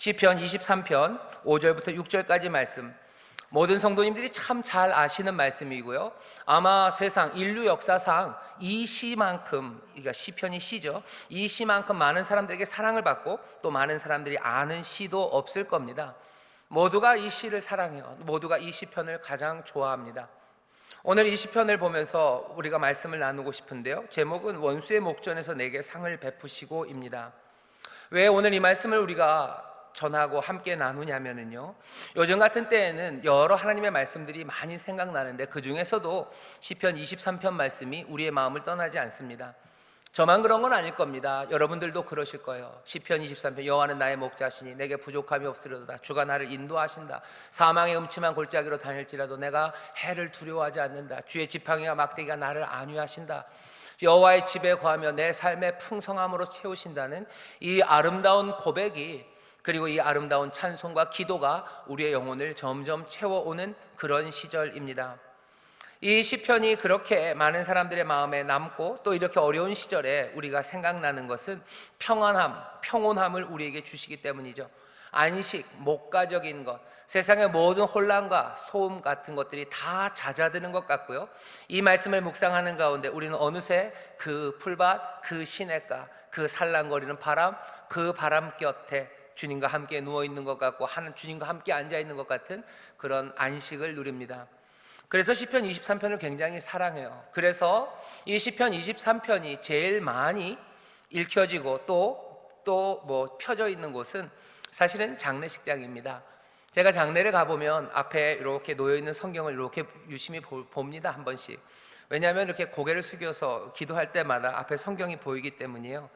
시편 23편 5절부터 6절까지 말씀, 모든 성도님들이 참 잘 아시는 말씀이고요. 아마 세상 인류 역사상 이 시만큼, 그러니까 시편이 시죠, 이 시만큼 많은 사람들에게 사랑을 받고 또 많은 사람들이 아는 시도 없을 겁니다. 모두가 이 시를 사랑해요. 모두가 이 시편을 가장 좋아합니다. 오늘 이 시편을 보면서 우리가 말씀을 나누고 싶은데요, 제목은 원수의 목전에서 내게 상을 베푸시고입니다. 왜 오늘 이 말씀을 우리가 전하고 함께 나누냐면요, 요즘 같은 때에는 여러 하나님의 말씀들이 많이 생각나는데 그 중에서도 시편 23편 말씀이 우리의 마음을 떠나지 않습니다. 저만 그런 건 아닐 겁니다. 여러분들도 그러실 거예요. 시편 23편, 여호와는 나의 목자시니 내게 부족함이 없으리로다. 주가 나를 인도하신다. 사망의 음침한 골짜기로 다닐지라도 내가 해를 두려워하지 않는다. 주의 지팡이와 막대기가 나를 안위하신다. 여호와의 집에 거하며 내 삶의 풍성함으로 채우신다는 이 아름다운 고백이, 그리고 이 아름다운 찬송과 기도가 우리의 영혼을 점점 채워오는 그런 시절입니다. 이 시편이 그렇게 많은 사람들의 마음에 남고 또 이렇게 어려운 시절에 우리가 생각나는 것은 평온함을 우리에게 주시기 때문이죠. 안식, 목가적인 것, 세상의 모든 혼란과 소음 같은 것들이 다 잦아드는 것 같고요. 이 말씀을 묵상하는 가운데 우리는 어느새 그 풀밭, 그 시냇가, 그 살랑거리는 바람, 그 바람 곁에 주님과 함께 누워있는 것 같고 주님과 함께 앉아있는 것 같은 그런 안식을 누립니다. 그래서 시편 23편을 굉장히 사랑해요. 그래서 이 시편 23편이 제일 많이 읽혀지고 또 펴져 있는 곳은 사실은 장례식장입니다. 제가 장례를 가보면 앞에 이렇게 놓여있는 성경을 이렇게 유심히 봅니다, 한 번씩. 왜냐하면 이렇게 고개를 숙여서 기도할 때마다 앞에 성경이 보이기 때문이에요.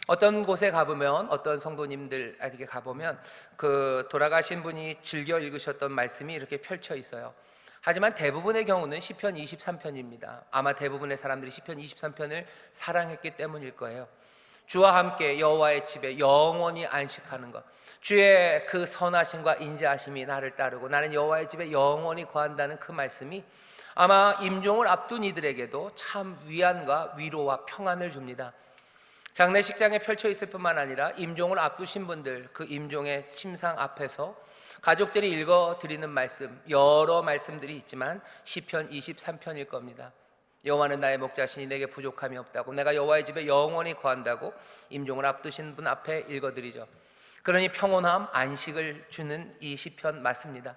어떤 곳에 가보면, 어떤 성도님들에게 가보면 그 돌아가신 분이 즐겨 읽으셨던 말씀이 이렇게 펼쳐 있어요. 하지만 대부분의 경우는 시편 23편입니다. 아마 대부분의 사람들이 시편 23편을 사랑했기 때문일 거예요. 주와 함께 여호와의 집에 영원히 안식하는 것, 주의 그 선하심과 인자하심이 나를 따르고 나는 여호와의 집에 영원히 거한다는 그 말씀이 아마 임종을 앞둔 이들에게도 참 위안과 위로와 평안을 줍니다. 장례식장에 펼쳐 있을 뿐만 아니라 임종을 앞두신 분들, 그 임종의 침상 앞에서 가족들이 읽어드리는 말씀, 여러 말씀들이 있지만 시편 23편일 겁니다. 여호와는 나의 목자시니 내게 부족함이 없다고, 내가 여호와의 집에 영원히 거한다고 임종을 앞두신 분 앞에 읽어드리죠. 그러니 평온함, 안식을 주는 이 시편 맞습니다.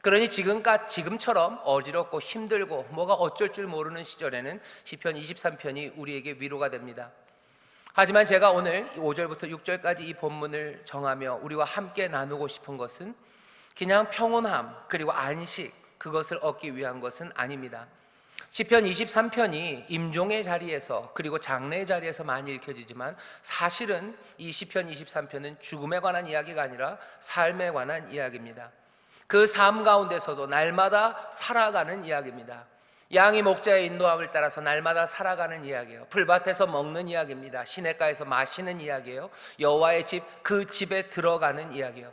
그러니 지금처럼 어지럽고 힘들고 뭐가 어쩔 줄 모르는 시절에는 시편 23편이 우리에게 위로가 됩니다. 하지만 제가 오늘 5절부터 6절까지 이 본문을 정하며 우리와 함께 나누고 싶은 것은 그냥 평온함 그리고 안식, 그것을 얻기 위한 것은 아닙니다. 시편 23편이 임종의 자리에서 그리고 장례의 자리에서 많이 읽혀지지만 사실은 이 시편 23편은 죽음에 관한 이야기가 아니라 삶에 관한 이야기입니다. 그 삶 가운데서도 날마다 살아가는 이야기입니다. 양이 목자의 인도함을 따라서 날마다 살아가는 이야기예요. 풀밭에서 먹는 이야기입니다. 시냇가에서 마시는 이야기예요. 여호와의 집, 그 집에 들어가는 이야기예요.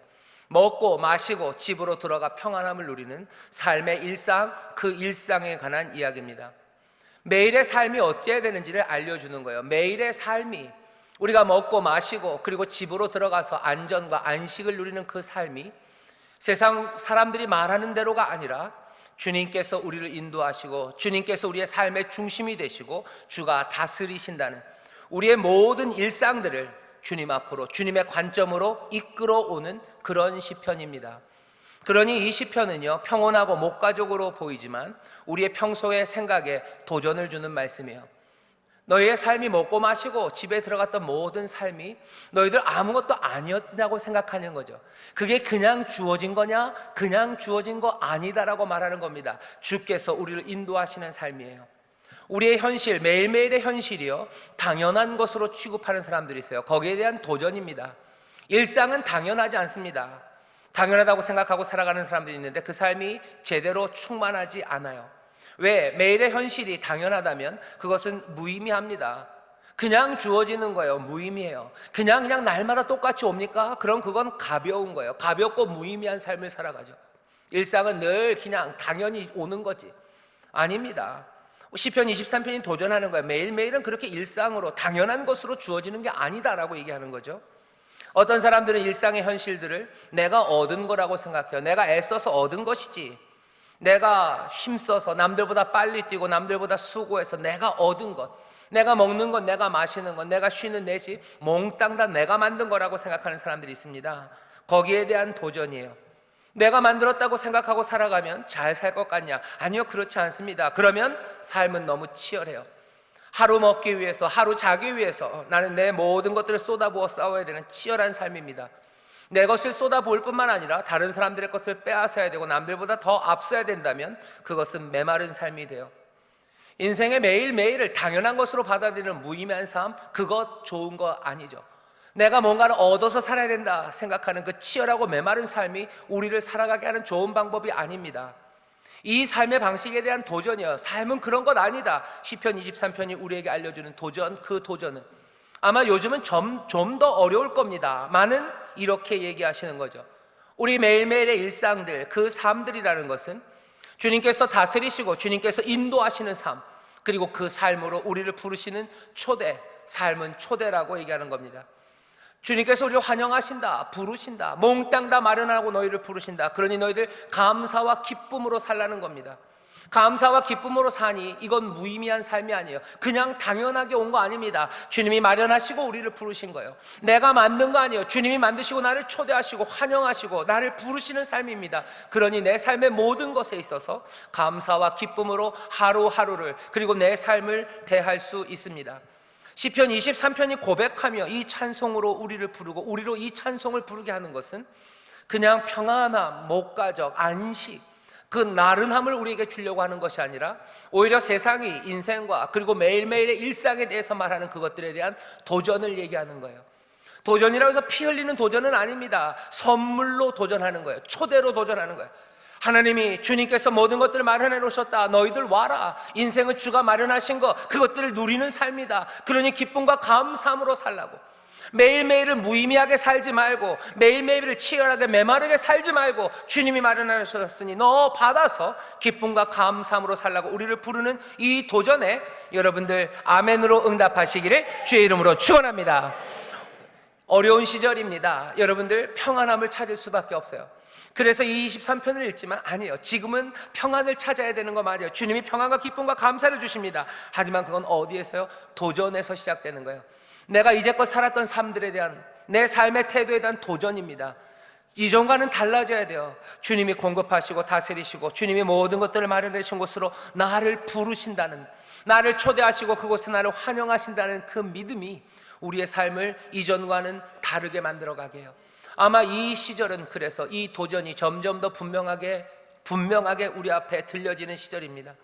먹고 마시고 집으로 들어가 평안함을 누리는 삶의 일상, 그 일상에 관한 이야기입니다. 매일의 삶이 어찌해야 되는지를 알려주는 거예요. 매일의 삶이, 우리가 먹고 마시고 그리고 집으로 들어가서 안전과 안식을 누리는 그 삶이 세상 사람들이 말하는 대로가 아니라 주님께서 우리를 인도하시고 주님께서 우리의 삶의 중심이 되시고 주가 다스리신다는 우리의 모든 일상들을 주님 앞으로, 주님의 관점으로 이끌어오는 그런 시편입니다. 그러니 이 시편은요, 평온하고 목가적으로 보이지만 우리의 평소의 생각에 도전을 주는 말씀이에요. 너희의 삶이 먹고 마시고 집에 들어갔던 모든 삶이 너희들 아무것도 아니었다고 생각하는 거죠. 그게 그냥 주어진 거냐? 그냥 주어진 거 아니다라고 말하는 겁니다. 주께서 우리를 인도하시는 삶이에요. 우리의 현실, 매일매일의 현실이요, 당연한 것으로 취급하는 사람들이 있어요. 거기에 대한 도전입니다. 일상은 당연하지 않습니다. 당연하다고 생각하고 살아가는 사람들이 있는데 그 삶이 제대로 충만하지 않아요. 왜? 매일의 현실이 당연하다면 그것은 무의미합니다. 그냥 주어지는 거예요. 무의미해요. 그냥 날마다 똑같이 옵니까? 그럼 그건 가벼운 거예요. 가볍고 무의미한 삶을 살아가죠. 일상은 늘 그냥 당연히 오는 거지. 아닙니다. 시편 23편이 도전하는 거예요. 매일매일은 그렇게 일상으로 당연한 것으로 주어지는 게 아니다라고 얘기하는 거죠. 어떤 사람들은 일상의 현실들을 내가 얻은 거라고 생각해요. 내가 애써서 얻은 것이지, 내가 힘써서 남들보다 빨리 뛰고 남들보다 수고해서 내가 얻은 것, 내가 먹는 것, 내가 마시는 것, 내가 쉬는 내 집 몽땅 다 내가 만든 거라고 생각하는 사람들이 있습니다. 거기에 대한 도전이에요. 내가 만들었다고 생각하고 살아가면 잘 살 것 같냐? 아니요, 그렇지 않습니다. 그러면 삶은 너무 치열해요. 하루 먹기 위해서, 하루 자기 위해서 나는 내 모든 것들을 쏟아부어 싸워야 되는 치열한 삶입니다. 내 것을 쏟아부을 뿐만 아니라 다른 사람들의 것을 빼앗아야 되고 남들보다 더 앞서야 된다면 그것은 메마른 삶이 돼요. 인생의 매일매일을 당연한 것으로 받아들이는 무의미한 삶, 그것 좋은 거 아니죠. 내가 뭔가를 얻어서 살아야 된다 생각하는 그 치열하고 메마른 삶이 우리를 살아가게 하는 좋은 방법이 아닙니다. 이 삶의 방식에 대한 도전이요, 삶은 그런 것 아니다. 시편 23편이 우리에게 알려주는 도전, 그 도전은 아마 요즘은 좀 더 어려울 겁니다. 많은 이렇게 얘기하시는 거죠. 우리 매일매일의 일상들, 그 삶들이라는 것은 주님께서 다스리시고 주님께서 인도하시는 삶, 그리고 그 삶으로 우리를 부르시는 초대, 삶은 초대라고 얘기하는 겁니다. 주님께서 우리를 환영하신다, 부르신다, 몽땅 다 마련하고 너희를 부르신다. 그러니 너희들 감사와 기쁨으로 살라는 겁니다. 감사와 기쁨으로 사니 이건 무의미한 삶이 아니에요. 그냥 당연하게 온 거 아닙니다. 주님이 마련하시고 우리를 부르신 거예요. 내가 만든 거 아니에요. 주님이 만드시고 나를 초대하시고 환영하시고 나를 부르시는 삶입니다. 그러니 내 삶의 모든 것에 있어서 감사와 기쁨으로 하루하루를, 그리고 내 삶을 대할 수 있습니다. 시편 23편이 고백하며 이 찬송으로 우리를 부르고 우리로 이 찬송을 부르게 하는 것은 그냥 평안함, 목가적, 안식, 그 나른함을 우리에게 주려고 하는 것이 아니라 오히려 세상이 인생과 그리고 매일매일의 일상에 대해서 말하는 그것들에 대한 도전을 얘기하는 거예요. 도전이라고 해서 피 흘리는 도전은 아닙니다. 선물로 도전하는 거예요. 초대로 도전하는 거예요. 하나님이, 주님께서 모든 것들을 마련해 놓으셨다. 너희들 와라. 인생은 주가 마련하신 거, 그것들을 누리는 삶이다. 그러니 기쁨과 감사함으로 살라고. 매일매일을 무의미하게 살지 말고, 매일매일을 치열하게 메마르게 살지 말고, 주님이 마련하셨으니 너 받아서 기쁨과 감사함으로 살라고 우리를 부르는 이 도전에 여러분들 아멘으로 응답하시기를 주의 이름으로 축원합니다. 어려운 시절입니다. 여러분들 평안함을 찾을 수밖에 없어요. 그래서 이 23편을 읽지만 아니에요. 지금은 평안을 찾아야 되는 거 말이에요. 주님이 평안과 기쁨과 감사를 주십니다. 하지만 그건 어디에서요? 도전에서 시작되는 거예요. 내가 이제껏 살았던 삶들에 대한, 내 삶의 태도에 대한 도전입니다. 이전과는 달라져야 돼요. 주님이 공급하시고 다스리시고 주님이 모든 것들을 마련해 주신 곳으로 나를 부르신다는, 나를 초대하시고 그곳에 나를 환영하신다는 그 믿음이 우리의 삶을 이전과는 다르게 만들어가게 해요. 아마 이 시절은 그래서 이 도전이 점점 더 분명하게 우리 앞에 들려지는 시절입니다.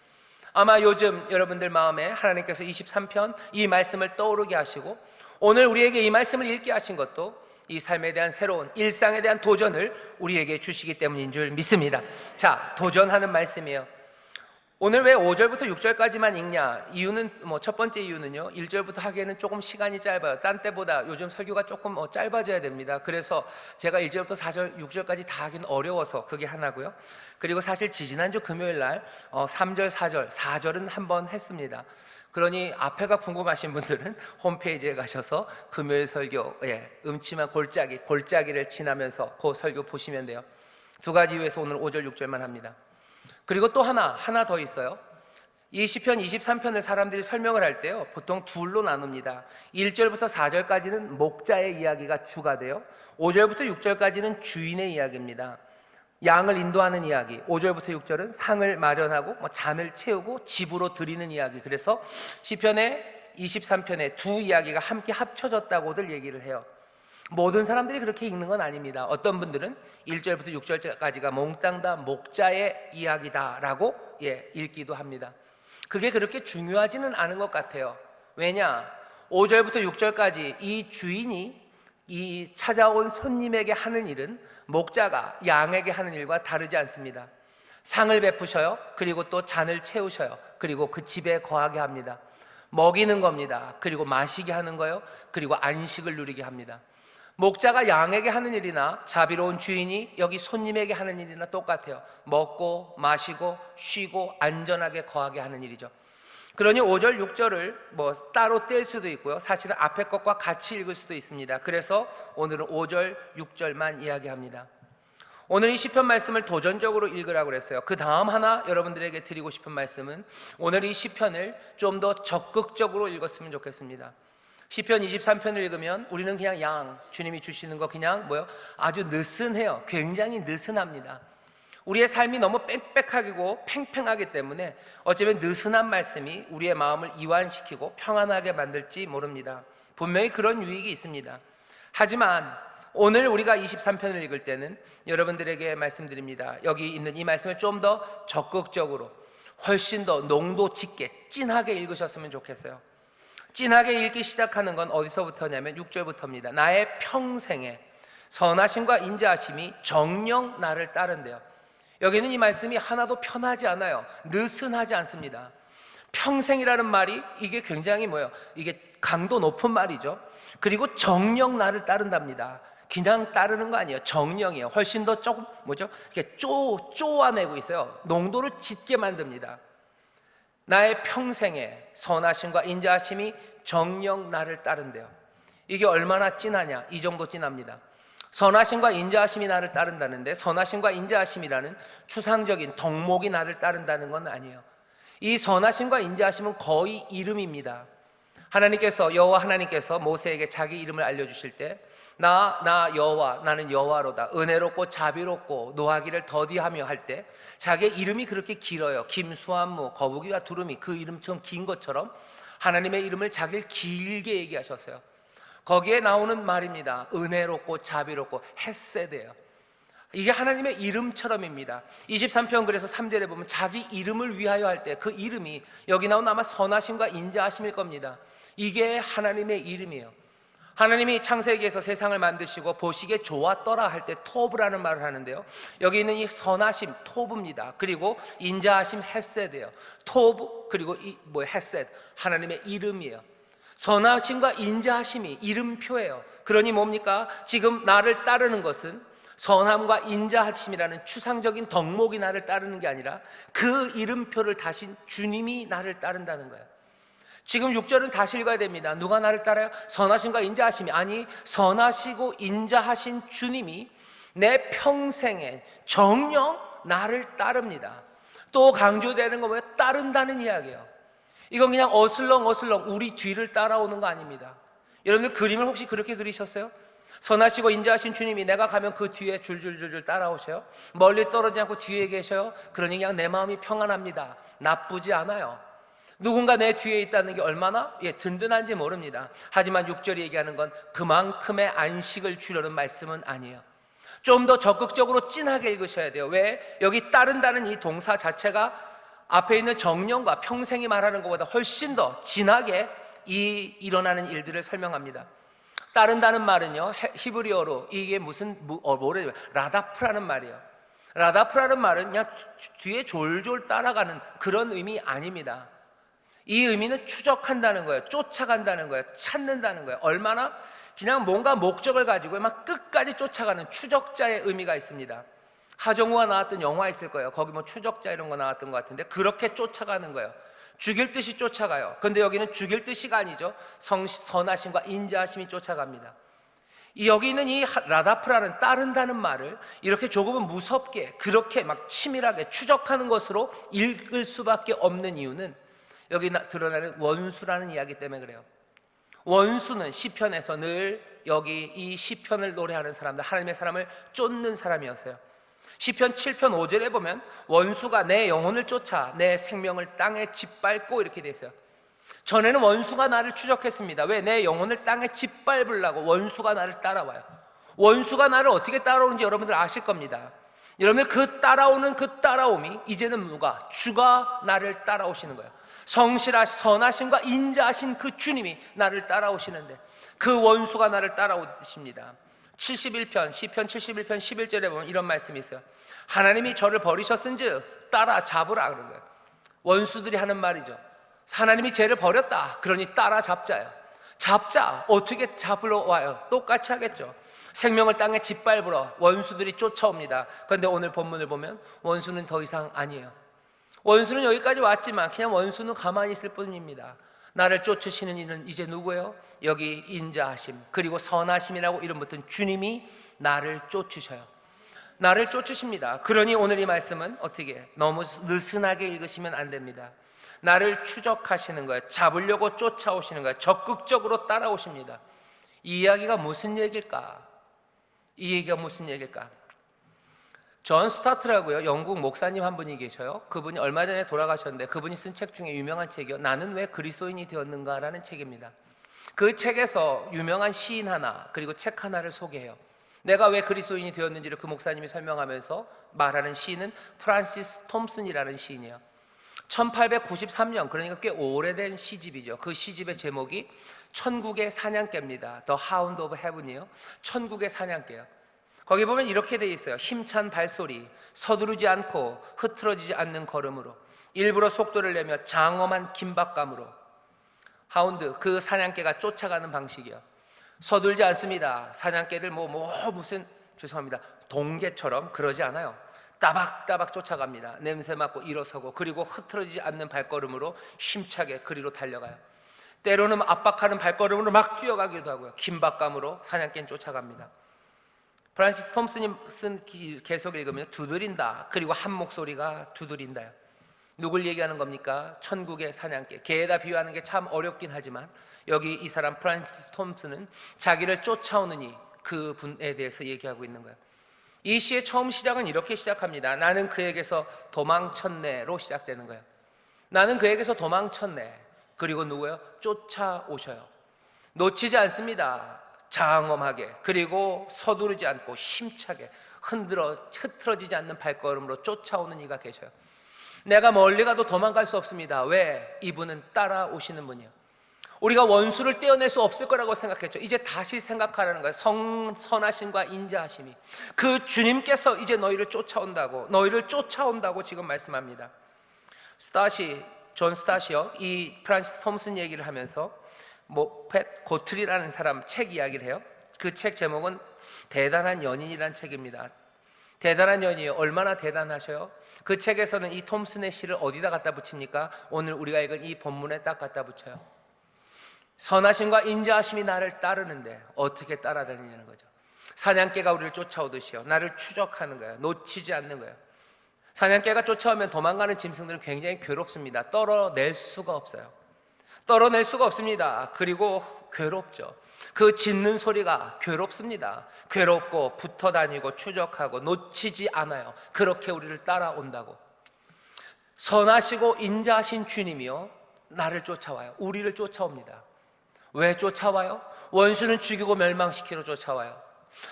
아마 요즘 여러분들 마음에 하나님께서 23편 이 말씀을 떠오르게 하시고 오늘 우리에게 이 말씀을 읽게 하신 것도 이 삶에 대한 새로운 일상에 대한 도전을 우리에게 주시기 때문인 줄 믿습니다. 자, 도전하는 말씀이에요. 오늘 왜 5절부터 6절까지만 읽냐? 이유는 첫 번째 이유는요, 1절부터 하기에는 조금 시간이 짧아요. 딴 때보다 요즘 설교가 조금 짧아져야 됩니다. 그래서 제가 1절부터 4절, 6절까지 다 하긴 어려워서 그게 하나고요. 그리고 사실 지지난주 금요일 날 3절, 4절은 한번 했습니다. 그러니 앞에가 궁금하신 분들은 홈페이지에 가셔서 금요일 설교에 음침한 골짜기를 지나면서 그 설교 보시면 돼요. 두 가지 이유에서 오늘 5절, 6절만 합니다. 그리고 또 하나 더 있어요. 이 시편 23편을 사람들이 설명을 할 때요, 보통 둘로 나눕니다. 1절부터 4절까지는 목자의 이야기가 주가 돼요. 5절부터 6절까지는 주인의 이야기입니다. 양을 인도하는 이야기. 5절부터 6절은 상을 마련하고 잔을 채우고 집으로 드리는 이야기. 그래서 시편의 23편에 두 이야기가 함께 합쳐졌다고들 얘기를 해요. 모든 사람들이 그렇게 읽는 건 아닙니다. 어떤 분들은 1절부터 6절까지가 몽땅 다 목자의 이야기다라고 읽기도 합니다. 그게 그렇게 중요하지는 않은 것 같아요. 왜냐? 5절부터 6절까지 이 주인이 이 찾아온 손님에게 하는 일은 목자가 양에게 하는 일과 다르지 않습니다. 상을 베푸셔요. 그리고 또 잔을 채우셔요. 그리고 그 집에 거하게 합니다. 먹이는 겁니다. 그리고 마시게 하는 거예요. 그리고 안식을 누리게 합니다. 목자가 양에게 하는 일이나 자비로운 주인이 여기 손님에게 하는 일이나 똑같아요. 먹고 마시고 쉬고 안전하게 거하게 하는 일이죠. 그러니 5절, 6절을 뭐 따로 뗄 수도 있고요. 사실은 앞에 것과 같이 읽을 수도 있습니다. 그래서 오늘은 5절, 6절만 이야기합니다. 오늘 이 시편 말씀을 도전적으로 읽으라고 그랬어요. 그 다음 하나 여러분들에게 드리고 싶은 말씀은 오늘 이 시편을 좀 더 적극적으로 읽었으면 좋겠습니다. 시편 23편을 읽으면 우리는 그냥 주님이 주시는 거 그냥 아주 느슨해요. 굉장히 느슨합니다. 우리의 삶이 너무 빽빽하고 팽팽하기 때문에 어쩌면 느슨한 말씀이 우리의 마음을 이완시키고 평안하게 만들지 모릅니다. 분명히 그런 유익이 있습니다. 하지만 오늘 우리가 23편을 읽을 때는 여러분들에게 말씀드립니다. 여기 있는 이 말씀을 좀 더 적극적으로 훨씬 더 농도 짙게 진하게 읽으셨으면 좋겠어요. 진하게 읽기 시작하는 건 어디서부터냐면 6절부터입니다. 나의 평생에 선하심과 인자하심이 정녕 나를 따른대요. 여기는 이 말씀이 하나도 편하지 않아요. 느슨하지 않습니다. 평생이라는 말이 이게 굉장히 이게 강도 높은 말이죠. 그리고 정녕 나를 따른답니다. 그냥 따르는 거 아니에요. 정령이에요. 훨씬 더 조금 이렇게 쪼아내고 있어요. 농도를 짙게 만듭니다. 나의 평생에 선하심과 인자하심이 정령 나를 따른대요. 이게 얼마나 진하냐? 이 정도 진합니다. 선하심과 인자하심이 나를 따른다는데 선하심과 인자하심이라는 추상적인 덕목이 나를 따른다는 건 아니에요. 이 선하심과 인자하심은 거의 이름입니다. 여호와 하나님께서 모세에게 자기 이름을 알려주실 때 나 여호와, 나는 여호와로다, 은혜롭고 자비롭고 노하기를 더디하며 할 때 자기의 이름이 그렇게 길어요. 김수한무, 거북이와 두루미, 그 이름처럼 긴 것처럼 하나님의 이름을 자기를 길게 얘기하셨어요. 거기에 나오는 말입니다. 은혜롭고 자비롭고 헤세드예요. 이게 하나님의 이름처럼입니다. 23편 그래서 3절에 보면 자기 이름을 위하여 할 때 그 이름이 여기 나온 아마 선하심과 인자하심일 겁니다. 이게 하나님의 이름이에요. 하나님이 창세기에서 세상을 만드시고 보시기에 좋았더라 할 때 토브라는 말을 하는데요. 여기 있는 이 선하심 토브입니다. 그리고 인자하심 헤세드예요. 토브 그리고 헤세드 하나님의 이름이에요. 선하심과 인자하심이 이름표예요. 그러니 뭡니까? 지금 나를 따르는 것은 선함과 인자하심이라는 추상적인 덕목이 나를 따르는 게 아니라 그 이름표를 다신 주님이 나를 따른다는 거예요. 지금 6절은 다시 읽어야 됩니다. 누가 나를 따라요? 선하심과 인자하심이 아니 선하시고 인자하신 주님이 내 평생에 정녕 나를 따릅니다. 또 강조되는 거 뭐예요? 따른다는 이야기예요. 이건 그냥 어슬렁 우리 뒤를 따라오는 거 아닙니다. 여러분들 그림을 혹시 그렇게 그리셨어요? 선하시고 인자하신 주님이 내가 가면 그 뒤에 줄줄줄줄 따라오셔요. 멀리 떨어지지 않고 뒤에 계셔요. 그러니 그냥 내 마음이 평안합니다. 나쁘지 않아요. 누군가 내 뒤에 있다는 게 얼마나 든든한지 모릅니다. 하지만 6절이 얘기하는 건 그만큼의 안식을 주려는 말씀은 아니에요. 좀 더 적극적으로 진하게 읽으셔야 돼요. 왜? 여기 따른다는 이 동사 자체가 앞에 있는 정령과 평생이 말하는 것보다 훨씬 더 진하게 일어나는 일들을 설명합니다. 따른다는 말은요, 히브리어로 이게 라다프라는 말이에요. 라다프라는 말은 그냥 뒤에 졸졸 따라가는 그런 의미 아닙니다. 이 의미는 추적한다는 거예요. 쫓아간다는 거예요. 찾는다는 거예요. 얼마나? 그냥 뭔가 목적을 가지고 막 끝까지 쫓아가는 추적자의 의미가 있습니다. 하정우가 나왔던 영화 있을 거예요. 거기 추적자 이런 거 나왔던 것 같은데 그렇게 쫓아가는 거예요. 죽일 듯이 쫓아가요. 근데 여기는 죽일 듯이가 아니죠. 선하심과 인자하심이 쫓아갑니다. 여기 있는 이 라다프라는 따른다는 말을 이렇게 조금은 무섭게 그렇게 막 치밀하게 추적하는 것으로 읽을 수밖에 없는 이유는 여기 드러나는 원수라는 이야기 때문에 그래요. 원수는 시편에서 늘 여기 이 시편을 노래하는 사람들, 하나님의 사람을 쫓는 사람이었어요. 시편 7편 5절에 보면 원수가 내 영혼을 쫓아 내 생명을 땅에 짓밟고 이렇게 돼 있어요. 전에는 원수가 나를 추적했습니다. 왜? 내 영혼을 땅에 짓밟으려고 원수가 나를 따라와요. 원수가 나를 어떻게 따라오는지 여러분들 아실 겁니다. 여러분들 그 따라오는 그 따라옴이 이제는 주가 나를 따라오시는 거예요. 선하심과 인자하신 그 주님이 나를 따라오시는데 그 원수가 나를 따라오십니다. 71편 시편 71편 11절에 보면 이런 말씀이 있어요. 하나님이 저를 버리셨은즉 따라잡으라 그런 거예요. 원수들이 하는 말이죠. 하나님이 쟤를 버렸다. 그러니 따라잡자요. 잡자. 어떻게 잡으러 와요? 똑같이 하겠죠. 생명을 땅에 짓밟으러 원수들이 쫓아옵니다. 그런데 오늘 본문을 보면 원수는 더 이상 아니에요. 원수는 여기까지 왔지만 그냥 원수는 가만히 있을 뿐입니다. 나를 쫓으시는 이는 이제 누구예요? 여기 인자하심 그리고 선하심이라고 이름 붙은 주님이 나를 쫓으셔요. 나를 쫓으십니다. 그러니 오늘 이 말씀은 어떻게 너무 느슨하게 읽으시면 안 됩니다. 나를 추적하시는 거예요. 잡으려고 쫓아오시는 거예요. 적극적으로 따라오십니다. 이 이야기가 무슨 얘기일까? 이 얘기가 무슨 얘기일까? 존 스타트라고요, 영국 목사님 한 분이 계셔요. 그분이 얼마 전에 돌아가셨는데 그분이 쓴 책 중에 유명한 책이요, 나는 왜 그리스도인이 되었는가라는 책입니다. 그 책에서 유명한 시인 하나 그리고 책 하나를 소개해요. 내가 왜 그리스도인이 되었는지를 그 목사님이 설명하면서 말하는 시인은 프란시스 톰슨이라는 시인이에요. 1893년, 그러니까 꽤 오래된 시집이죠. 그 시집의 제목이 천국의 사냥개입니다. The Hound of Heaven이에요. 천국의 사냥개요. 거기 보면 이렇게 돼 있어요. 힘찬 발소리, 서두르지 않고 흐트러지지 않는 걸음으로, 일부러 속도를 내며 장엄한 긴박감으로. 하운드, 그 사냥개가 쫓아가는 방식이요. 서둘지 않습니다. 사냥개들 무슨 죄송합니다, 동개처럼 그러지 않아요. 따박따박 쫓아갑니다. 냄새 맡고 일어서고, 그리고 흐트러지지 않는 발걸음으로 힘차게 그리로 달려가요. 때로는 압박하는 발걸음으로 막 뛰어가기도 하고요. 긴박감으로 사냥개는 쫓아갑니다. 프란시스 톰슨이 쓴 계속 읽으면 두드린다, 그리고 한 목소리가 두드린다요. 누굴 얘기하는 겁니까? 천국의 사냥개. 개에다 비유하는 게 참 어렵긴 하지만 여기 이 사람 프란시스 톰슨은 자기를 쫓아오는 이 그 분에 대해서 얘기하고 있는 거예요. 이 시의 처음 시작은 이렇게 시작합니다. 나는 그에게서 도망쳤네로 시작되는 거예요. 나는 그에게서 도망쳤네. 그리고 누구예요? 쫓아오셔요. 놓치지 않습니다. 장엄하게, 그리고 서두르지 않고 힘차게 흐트러지지 않는 발걸음으로 쫓아오는 이가 계셔요. 내가 멀리 가도 도망갈 수 없습니다. 왜? 이분은 따라오시는 분이에요. 우리가 원수를 떼어낼 수 없을 거라고 생각했죠. 이제 다시 생각하라는 거예요. 선하심과 인자하심이, 그 주님께서 이제 너희를 쫓아온다고 지금 말씀합니다. 존 스타시요, 이 프란시스 톰슨 얘기를 하면서 모펫 고트리라는 사람 책 이야기를 해요. 그 책 제목은 대단한 연인이라는 책입니다. 대단한 연인이에요. 얼마나 대단하셔요? 그 책에서는 이 톰슨의 시를 어디다 갖다 붙입니까? 오늘 우리가 읽은 이 본문에 딱 갖다 붙여요. 선하심과 인자하심이 나를 따르는데 어떻게 따라다니냐는 거죠. 사냥개가 우리를 쫓아오듯이요, 나를 추적하는 거예요. 놓치지 않는 거예요. 사냥개가 쫓아오면 도망가는 짐승들은 굉장히 괴롭습니다. 떨어낼 수가 없어요. 떨어낼 수가 없습니다. 그리고 괴롭죠. 그 짖는 소리가 괴롭습니다. 괴롭고 붙어 다니고 추적하고 놓치지 않아요. 그렇게 우리를 따라온다고. 선하시고 인자하신 주님이요, 나를 쫓아와요. 우리를 쫓아옵니다. 왜 쫓아와요? 원수는 죽이고 멸망시키러 쫓아와요.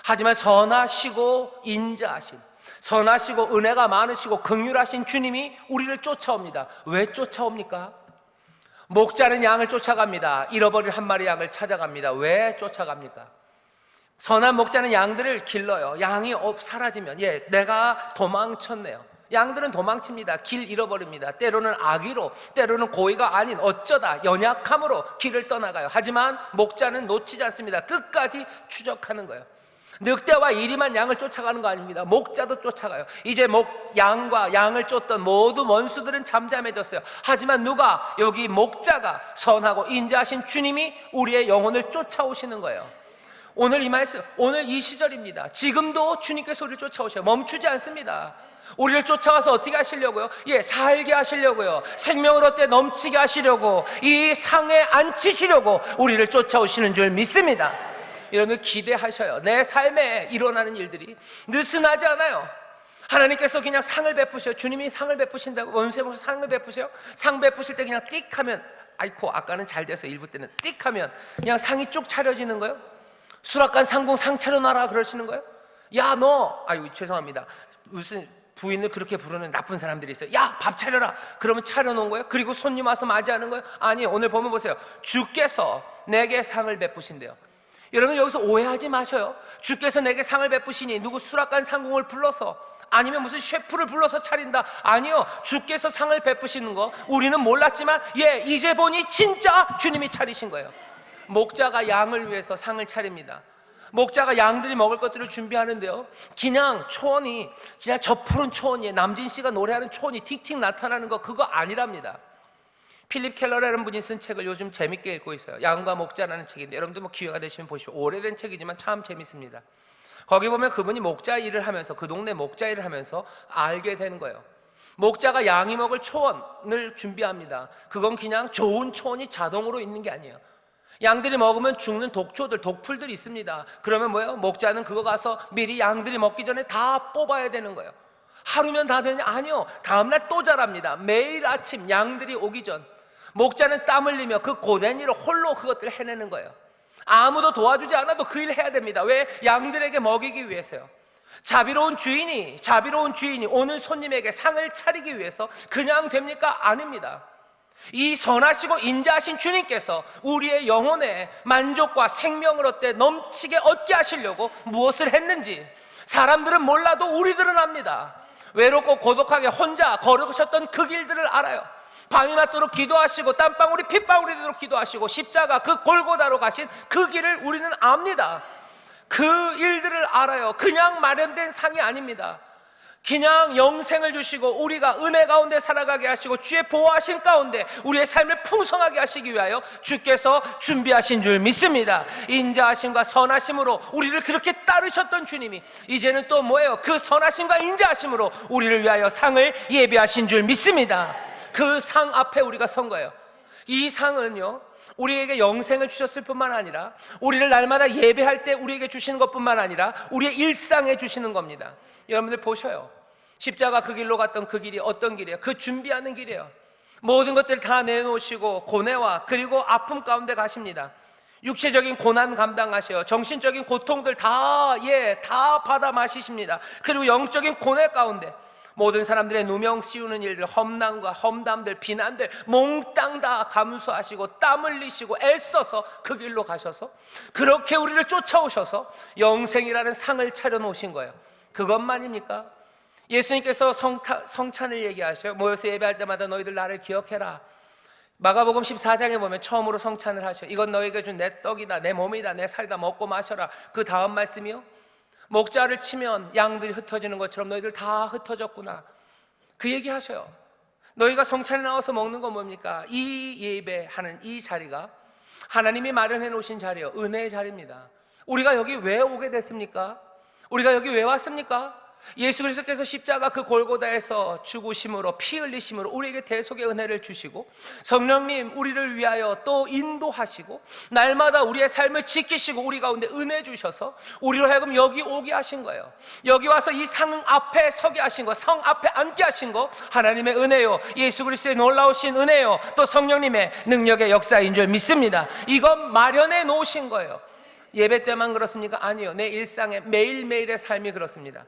하지만 선하시고 인자하신, 선하시고 은혜가 많으시고 긍휼하신 주님이 우리를 쫓아옵니다. 왜 쫓아옵니까? 목자는 양을 쫓아갑니다. 잃어버린 한 마리 양을 찾아갑니다. 왜 쫓아갑니까? 선한 목자는 양들을 길러요. 양이 사라지면, 내가 도망쳤네요. 양들은 도망칩니다. 길 잃어버립니다. 때로는 악의로, 때로는 고의가 아닌 어쩌다 연약함으로 길을 떠나가요. 하지만 목자는 놓치지 않습니다. 끝까지 추적하는 거예요. 늑대와 이리만 양을 쫓아가는 거 아닙니다. 목자도 쫓아가요. 이제 양과 양을 쫓던 모든 원수들은 잠잠해졌어요. 하지만 누가? 여기 목자가, 선하고 인자하신 주님이 우리의 영혼을 쫓아오시는 거예요. 오늘 이 말씀, 오늘 이 시절입니다. 지금도 주님께서 우리를 쫓아오셔요. 멈추지 않습니다. 우리를 쫓아와서 어떻게 하시려고요? 살게 하시려고요. 생명을 얻게 넘치게 하시려고, 이 상에 앉히시려고 우리를 쫓아오시는 줄 믿습니다. 여러분 기대하셔요. 내 삶에 일어나는 일들이 느슨하지 않아요. 하나님께서 그냥 상을 베푸셔요. 주님이 상을 베푸신다고. 원수에 보셔서 상을 베푸셔요. 상 베푸실 때 그냥 띡 하면, 아이고 아까는 잘 돼서 일부 때는 띡 하면 그냥 상이 쭉 차려지는 거예요. 수락관 상공 상 차려놔라 그러시는 거예요. 야 너, 아이고 죄송합니다, 무슨 부인을 그렇게 부르는 나쁜 사람들이 있어요. 야 밥 차려라 그러면 차려놓은 거예요. 그리고 손님 와서 맞이하는 거예요. 아니요, 오늘 보면 보세요. 주께서 내게 상을 베푸신대요. 여러분 여기서 오해하지 마셔요. 주께서 내게 상을 베푸시니 누구 수락관 상공을 불러서, 아니면 무슨 셰프를 불러서 차린다, 아니요. 주께서 상을 베푸시는 거 우리는 몰랐지만 이제 보니 진짜 주님이 차리신 거예요. 목자가 양을 위해서 상을 차립니다. 목자가 양들이 먹을 것들을 준비하는데요, 그냥 초원이 그냥 저 푸른 초원이에요. 남진 씨가 노래하는 초원이 틱틱 나타나는 거 그거 아니랍니다. 필립 켈러라는 분이 쓴 책을 요즘 재밌게 읽고 있어요. 양과 목자라는 책인데 여러분들 뭐 기회가 되시면 보십시오. 오래된 책이지만 참 재밌습니다. 거기 보면 그분이 목자 일을 하면서, 그 동네 목자 일을 하면서 알게 되는 거예요. 목자가 양이 먹을 초원을 준비합니다. 그건 그냥 좋은 초원이 자동으로 있는 게 아니에요. 양들이 먹으면 죽는 독초들, 독풀들이 있습니다. 그러면 뭐예요? 목자는 그거 가서 미리 양들이 먹기 전에 다 뽑아야 되는 거예요. 하루면 다 되냐? 아니요. 다음날 또 자랍니다. 매일 아침 양들이 오기 전 목자는 땀 흘리며 그 고된 일을 홀로 그것들을 해내는 거예요. 아무도 도와주지 않아도 그 일을 해야 됩니다. 왜? 양들에게 먹이기 위해서요. 자비로운 주인이 오늘 손님에게 상을 차리기 위해서 그냥 됩니까? 아닙니다. 이 선하시고 인자하신 주님께서 우리의 영혼에 만족과 생명을 얻되 넘치게 얻게 하시려고 무엇을 했는지 사람들은 몰라도 우리들은 압니다. 외롭고 고독하게 혼자 걸으셨던 그 길들을 알아요. 밤이 맞도록 기도하시고 땀방울이 핏방울이 되도록 기도하시고 십자가 그 골고다로 가신 그 길을 우리는 압니다. 그 일들을 알아요. 그냥 마련된 상이 아닙니다. 그냥 영생을 주시고 우리가 은혜 가운데 살아가게 하시고 주의 보호하신 가운데 우리의 삶을 풍성하게 하시기 위하여 주께서 준비하신 줄 믿습니다. 인자하심과 선하심으로 우리를 그렇게 따르셨던 주님이 이제는 또 뭐예요? 그 선하심과 인자하심으로 우리를 위하여 상을 예비하신 줄 믿습니다. 그 상 앞에 우리가 선 거예요. 이 상은요, 우리에게 영생을 주셨을 뿐만 아니라 우리를 날마다 예배할 때 우리에게 주시는 것뿐만 아니라 우리의 일상에 주시는 겁니다. 여러분들 보셔요. 십자가 그 길로 갔던 그 길이 어떤 길이에요? 그 준비하는 길이에요. 모든 것들을 다 내놓으시고 고뇌와 그리고 아픔 가운데 가십니다. 육체적인 고난 감당하셔요. 정신적인 고통들 다 받아 마시십니다. 그리고 영적인 고뇌 가운데 모든 사람들의 누명 씌우는 일들, 험난과 험담들, 비난들 몽땅 다 감수하시고 땀 흘리시고 애써서 그 길로 가셔서 그렇게 우리를 쫓아오셔서 영생이라는 상을 차려놓으신 거예요. 그것만입니까? 예수님께서 성찬을 얘기하셔요. 모여서 예배할 때마다 너희들 나를 기억해라. 마가복음 14장에 보면 처음으로 성찬을 하셔요. 이건 너희에게 준 내 떡이다, 내 몸이다, 내 살이다, 먹고 마셔라. 그 다음 말씀이요, 목자를 치면 양들이 흩어지는 것처럼 너희들 다 흩어졌구나. 그 얘기 하셔요. 너희가 성찬에 나와서 먹는 건 뭡니까? 이 예배하는 이 자리가 하나님이 마련해 놓으신 자리예요. 은혜의 자리입니다. 우리가 여기 왜 오게 됐습니까? 우리가 여기 왜 왔습니까? 예수 그리스도께서 십자가 그 골고다에서 죽으심으로 피 흘리심으로 우리에게 대속의 은혜를 주시고 성령님 우리를 위하여 또 인도하시고 날마다 우리의 삶을 지키시고 우리 가운데 은혜 주셔서 우리로 하여금 여기 오게 하신 거예요. 여기 와서 이 상 앞에 서게 하신 거, 성 앞에 앉게 하신 거 하나님의 은혜요, 예수 그리스도의 놀라우신 은혜요, 또 성령님의 능력의 역사인 줄 믿습니다. 이건 마련해 놓으신 거예요. 예배 때만 그렇습니까? 아니요. 내 일상의 매일매일의 삶이 그렇습니다.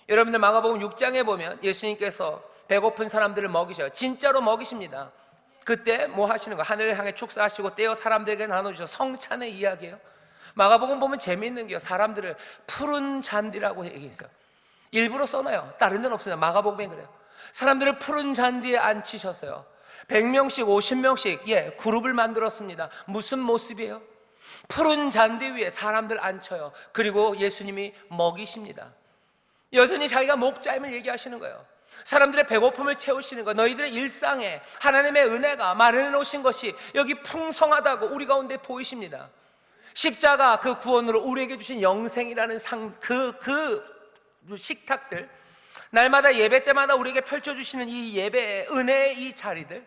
여러분들 마가복음 6장에 보면 예수님께서 배고픈 사람들을 먹이셔요. 진짜로 먹이십니다. 그때 뭐 하시는 거예요? 하늘을 향해 축사하시고 떼어 사람들에게 나눠주셔서 성찬의 이야기예요. 마가복음 보면 재미있는 게요, 사람들을 푸른 잔디라고 얘기했어요. 일부러 써놔요. 다른 데는 없어요. 마가복음에 그래요. 사람들을 푸른 잔디에 앉히셨어요. 100명씩 50명씩 그룹을 만들었습니다. 무슨 모습이에요? 푸른 잔디 위에 사람들 앉혀요. 그리고 예수님이 먹이십니다. 여전히 자기가 목자임을 얘기하시는 거예요. 사람들의 배고픔을 채우시는 거, 너희들의 일상에 하나님의 은혜가 마련해 놓으신 것이 여기 풍성하다고 우리 가운데 보이십니다. 십자가 그 구원으로 우리에게 주신 영생이라는 그 식탁들, 날마다 예배 때마다 우리에게 펼쳐주시는 이 예배의 은혜의 이 자리들,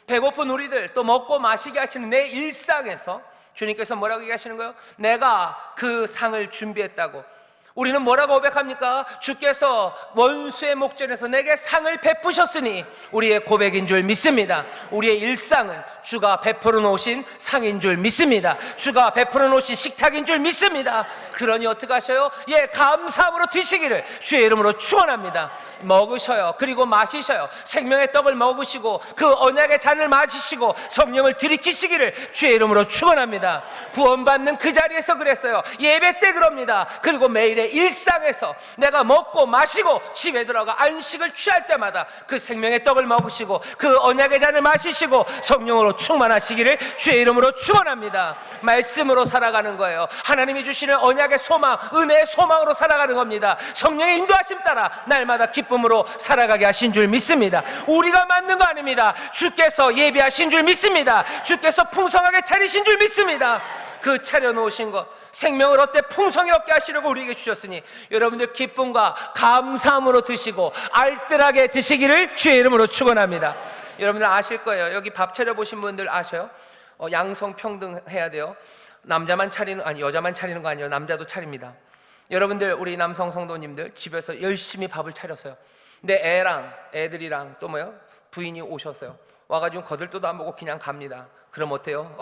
배고픈 우리들 또 먹고 마시게 하시는 내 일상에서 주님께서 뭐라고 얘기하시는 거예요? 내가 그 상을 준비했다고. 우리는 뭐라고 고백합니까? 주께서 원수의 목전에서 내게 상을 베푸셨으니 우리의 고백인 줄 믿습니다. 우리의 일상은 주가 베풀어 놓으신 상인 줄 믿습니다. 주가 베풀어 놓으신 식탁인 줄 믿습니다. 그러니 어떻게 하셔요? 감사함으로 드시기를 주의 이름으로 축원합니다. 먹으셔요. 그리고 마시셔요. 생명의 떡을 먹으시고 그 언약의 잔을 마시시고 성령을 들이키시기를 주의 이름으로 축원합니다. 구원받는 그 자리에서 그랬어요. 예배 때 그럽니다. 그리고 매일의 매일의 일상에서 내가 먹고 마시고 집에 들어가 안식을 취할 때마다 그 생명의 떡을 먹으시고 그 언약의 잔을 마시시고 성령으로 충만하시기를 주의 이름으로 축원합니다. 말씀으로 살아가는 거예요. 하나님이 주시는 언약의 소망, 은혜의 소망으로 살아가는 겁니다. 성령의 인도하심 따라 날마다 기쁨으로 살아가게 하신 줄 믿습니다. 우리가 만든 거 아닙니다. 주께서 예비하신 줄 믿습니다. 주께서 풍성하게 차리신 줄 믿습니다. 그 차려놓으신 것, 생명을 얻되 풍성히 얻게 하시려고 우리에게 주셨으니 여러분들 기쁨과 감사함으로 드시고 알뜰하게 드시기를 주의 이름으로 축원합니다. 여러분들 아실 거예요. 여기 밥 차려보신 분들 아셔요? 양성평등해야 돼요. 남자만 차리는, 아니 여자만 차리는 거 아니에요. 남자도 차립니다. 여러분들 우리 남성 성도님들 집에서 열심히 밥을 차렸어요. 근데 애들이랑 또 뭐요? 부인이 오셨어요. 와가지고 거들떠도 안 보고 그냥 갑니다. 그럼 어때요?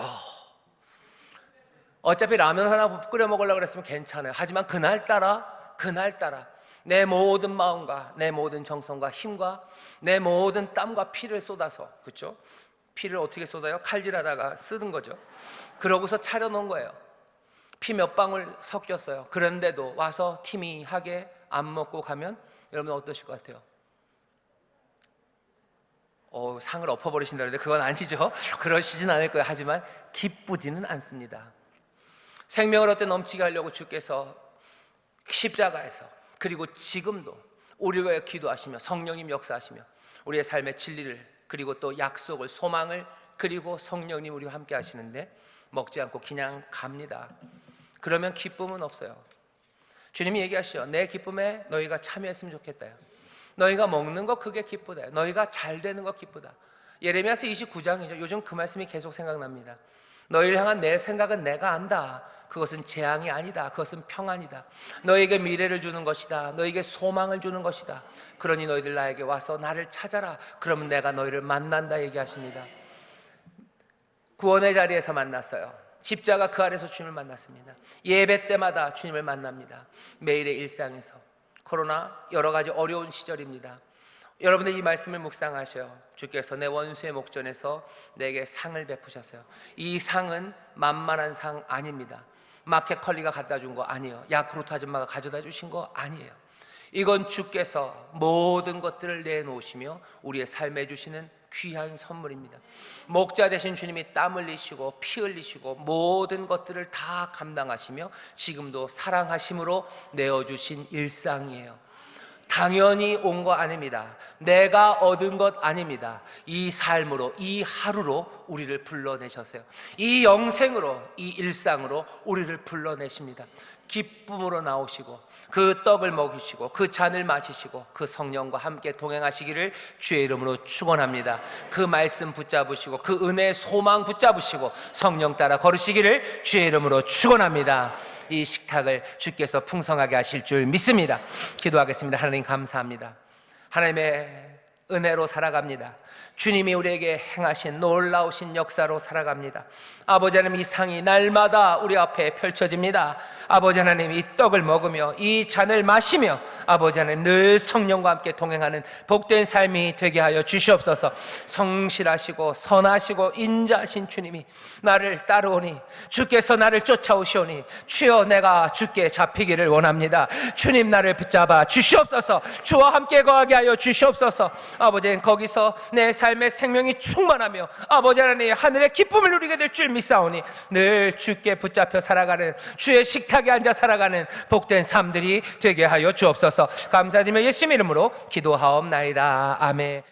어차피 라면 하나 끓여 먹으려고 그랬으면 괜찮아요. 하지만 그날따라 내 모든 마음과 내 모든 정성과 힘과 내 모든 땀과 피를 쏟아서, 그렇죠? 피를 어떻게 쏟아요? 칼질하다가 쓰는 거죠. 그러고서 차려놓은 거예요. 피 몇 방울 섞였어요. 그런데도 와서 티미하게 안 먹고 가면 여러분 어떠실 것 같아요? 상을 엎어버리신다 그러는데 그건 아니죠. 그러시진 않을 거예요. 하지만 기쁘지는 않습니다. 생명을 얻되 넘치게 하려고 주께서 십자가에서, 그리고 지금도 우리를 위해 기도하시며 성령님 역사하시며 우리의 삶의 진리를, 그리고 또 약속을, 소망을, 그리고 성령님 우리와 함께 하시는데 먹지 않고 그냥 갑니다. 그러면 기쁨은 없어요. 주님이 얘기하시죠. 내 기쁨에 너희가 참여했으면 좋겠다. 너희가 먹는 거 그게 기쁘다. 너희가 잘 되는 거 기쁘다. 예레미야서 29장이죠. 요즘 그 말씀이 계속 생각납니다. 너희를 향한 내 생각은 내가 안다. 그것은 재앙이 아니다. 그것은 평안이다. 너에게 미래를 주는 것이다. 너에게 소망을 주는 것이다. 그러니 너희들 나에게 와서 나를 찾아라. 그러면 내가 너희를 만난다 얘기하십니다. 구원의 자리에서 만났어요. 십자가 그 아래서 주님을 만났습니다. 예배 때마다 주님을 만납니다. 매일의 일상에서. 코로나 여러 가지 어려운 시절입니다. 여러분들 이 말씀을 묵상하셔요. 주께서 내 원수의 목전에서 내게 상을 베푸셨어요. 이 상은 만만한 상 아닙니다. 마켓컬리가 갖다 준 거 아니에요. 야쿠르트 아줌마가 가져다 주신 거 아니에요. 이건 주께서 모든 것들을 내놓으시며 우리의 삶에 주시는 귀한 선물입니다. 목자 되신 주님이 땀 흘리시고 피 흘리시고 모든 것들을 다 감당하시며 지금도 사랑하심으로 내어주신 일상이에요. 당연히 온 거 아닙니다. 내가 얻은 것 아닙니다. 이 삶으로, 이 하루로 우리를 불러내셨어요. 이 영생으로, 이 일상으로 우리를 불러내십니다. 기쁨으로 나오시고 그 떡을 먹이시고 그 잔을 마시시고 그 성령과 함께 동행하시기를 주의 이름으로 축원합니다. 그 말씀 붙잡으시고 그 은혜의 소망 붙잡으시고 성령 따라 걸으시기를 주의 이름으로 축원합니다. 이 식탁을 주께서 풍성하게 하실 줄 믿습니다. 기도하겠습니다. 하나님 감사합니다. 하나님의 은혜로 살아갑니다. 주님이 우리에게 행하신 놀라우신 역사로 살아갑니다. 아버지 하나님, 이 상이 날마다 우리 앞에 펼쳐집니다. 아버지 하나님, 이 떡을 먹으며 이 잔을 마시며 아버지 하나님 늘 성령과 함께 동행하는 복된 삶이 되게 하여 주시옵소서. 성실하시고 선하시고 인자하신 주님이 나를 따르오니 주께서 나를 쫓아오시오니 주여 내가 주께 잡히기를 원합니다. 주님 나를 붙잡아 주시옵소서. 주와 함께 거하게 하여 주시옵소서. 아버지 거기서 내 삶의 생명이 충만하며 아버지 하나님 하늘의 기쁨을 누리게 될 줄 믿사오니 늘 주께 붙잡혀 살아가는 주의 식탁에 앉아 살아가는 복된 삶들이 되게 하여 주옵소서. 감사드리며 예수님 이름으로 기도하옵나이다. 아멘.